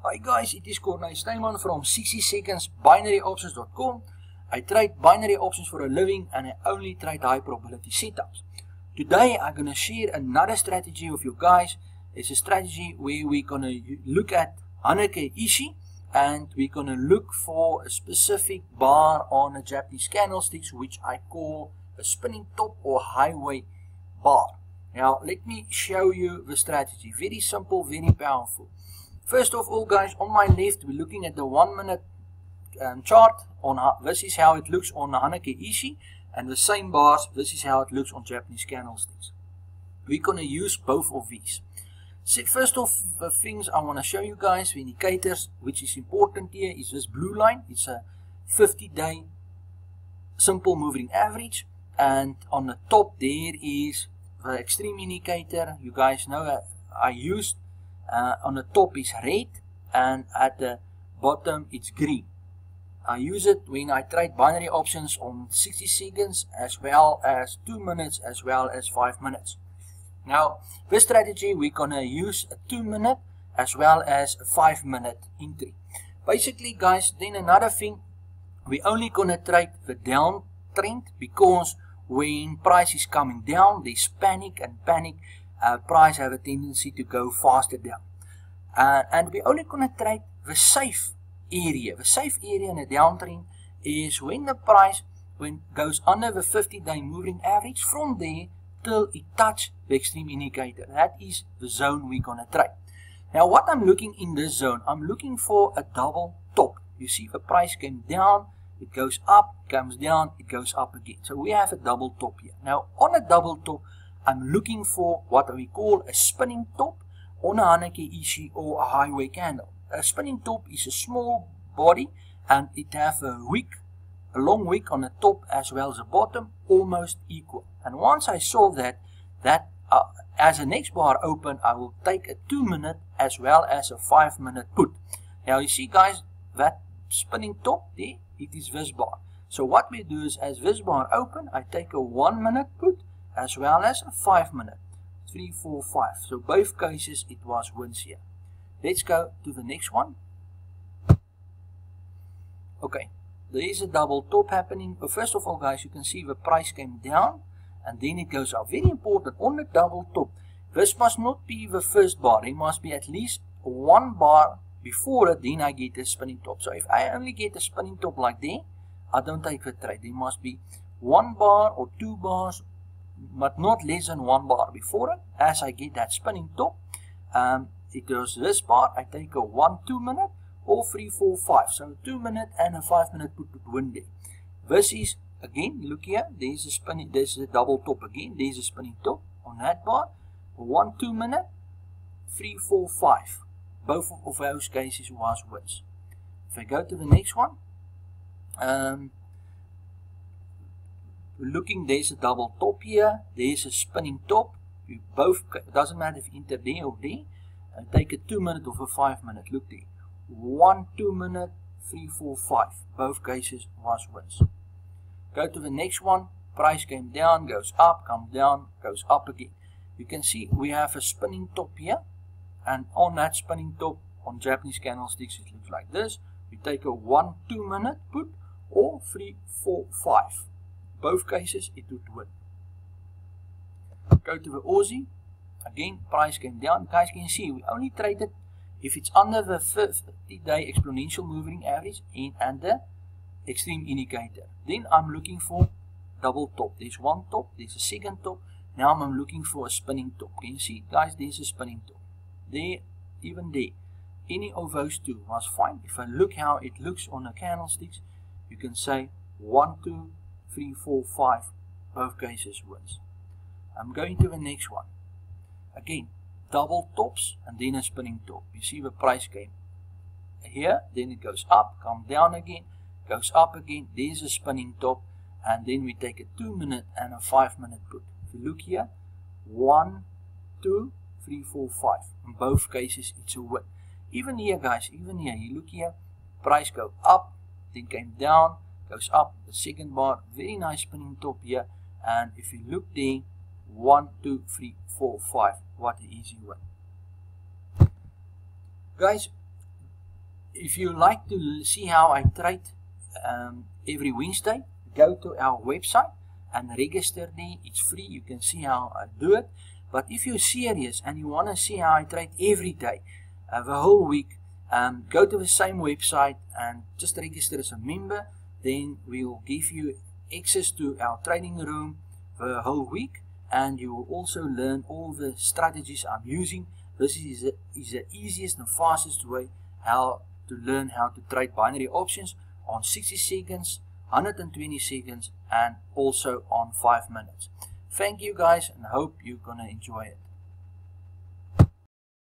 Hi guys, it is Cornelis Snyman from 60secondsbinaryoptions.com. I trade binary options for a living and I only trade high probability setups. Today I'm going to share another strategy with you guys. It's a strategy where we're going to look at Haneke Ishii and we're going to look for a specific bar on a Japanese candlesticks which I call a spinning top or highway bar. Now let me show you the strategy. Very simple, very powerful. First of all guys, on my left we're looking at the 1 minute chart. This is how it looks on Haneke Ishii, and the same bars, this is how it looks on Japanese candlesticks. We're going to use both of these. So first of the things I want to show you guys, the indicators which is important here is this blue line. It's a 50-day simple moving average, and on the top there is the extreme indicator. You guys know I used on the top is red and at the bottom it's green. I use it when I trade binary options on 60 seconds as well as 2 minutes as well as 5 minutes. Now this strategy we're gonna use a 2 minute as well as a 5 minute entry. Basically guys, then another thing, we're only gonna trade the downtrend because when price is coming down there's panic, and panic price have a tendency to go faster down. And we're only going to trade the safe area. The safe area in a downtrend is when the price goes under the 50-day moving average, from there till it touches the extreme indicator. That is the zone we're going to trade. Now what I'm looking in this zone, I'm looking for a double top. You see the price came down, it goes up, comes down, it goes up again. So we have a double top here. Now on a double top, I'm looking for what we call a spinning top on a Haneke Ishii or a highway candle. A spinning top is a small body and it has a long wick on the top as well as the bottom, almost equal. And once I saw that as a next bar open, I will take a 2 minute as well as a 5 minute put. Now you see guys, that spinning top there, it is this bar. So what we do is as this bar open, I take a 1 minute put as well as a 5 minute. 3, 4, 5. So both cases it was wins here. Let's go to the next one. Okay, there is a double top happening. But first of all guys, you can see the price came down and then it goes up. Very important, on the double top, this must not be the first bar. There must be at least one bar before it, then I get a spinning top. So if I only get a spinning top like that, I don't take the trade. There must be one bar or 2 bars, but not less than 1 bar before it. As I get that spinning top, it goes this bar, I take a 1, 2 minute or 3, 4, 5. So a 2 minute and a 5 minute put win there. This is again, look here, there's a spinning, there's a double top again, there's a spinning top on that bar. 1, 2 minute, 3, 4, 5. Both of those cases was wins. If I go to the next one, looking, there's a double top here, there's a spinning top. You both, doesn't matter if you enter there or there, and take a 2 minute or a 5 minute. Look there, 1, 2 minute, 3, 4, 5. Both cases was wins. Go to the next one, price came down, goes up, comes down, goes up again. You can see we have a spinning top here, and on that spinning top on Japanese candlesticks it looks like this. We take a 1, 2 minute put or 3, 4, 5. Both cases it would win. Go to the Aussie. Again, price came down. Guys, can you see we only traded if it's under the 50-day exponential moving average and the extreme indicator. Then I'm looking for double top. There's one top, there's a second top. Now I'm looking for a spinning top. Can you see, guys, there's a spinning top. There, even there. Any of those two was fine. If I look how it looks on the candlesticks, you can say 1, 2, 3, 4, 5, both cases wins. I'm going to the next one. Again, double tops and then a spinning top. You see the price came here, then it goes up, come down again, goes up again, there's a spinning top, and then we take a 2 minute and a 5 minute put. If you look here, 1, 2, 3, 4, 5. In both cases it's a win. Even here guys, even here, you look here, price go up, then came down, goes up, the second bar, very nice spinning top here, and if you look there, 1, 2, 3, 4, 5, what an easy win. Guys, if you like to see how I trade every Wednesday, go to our website and register there. It's free. You can see how I do it. But if you're serious and you want to see how I trade every day, the whole week, go to the same website and just register as a member. Then we will give you access to our trading room the whole week, and you will also learn all the strategies I'm using. This is the easiest and fastest way how to learn how to trade binary options on 60 seconds, 120 seconds, and also on 5 minutes. Thank you guys, and hope you're gonna enjoy it.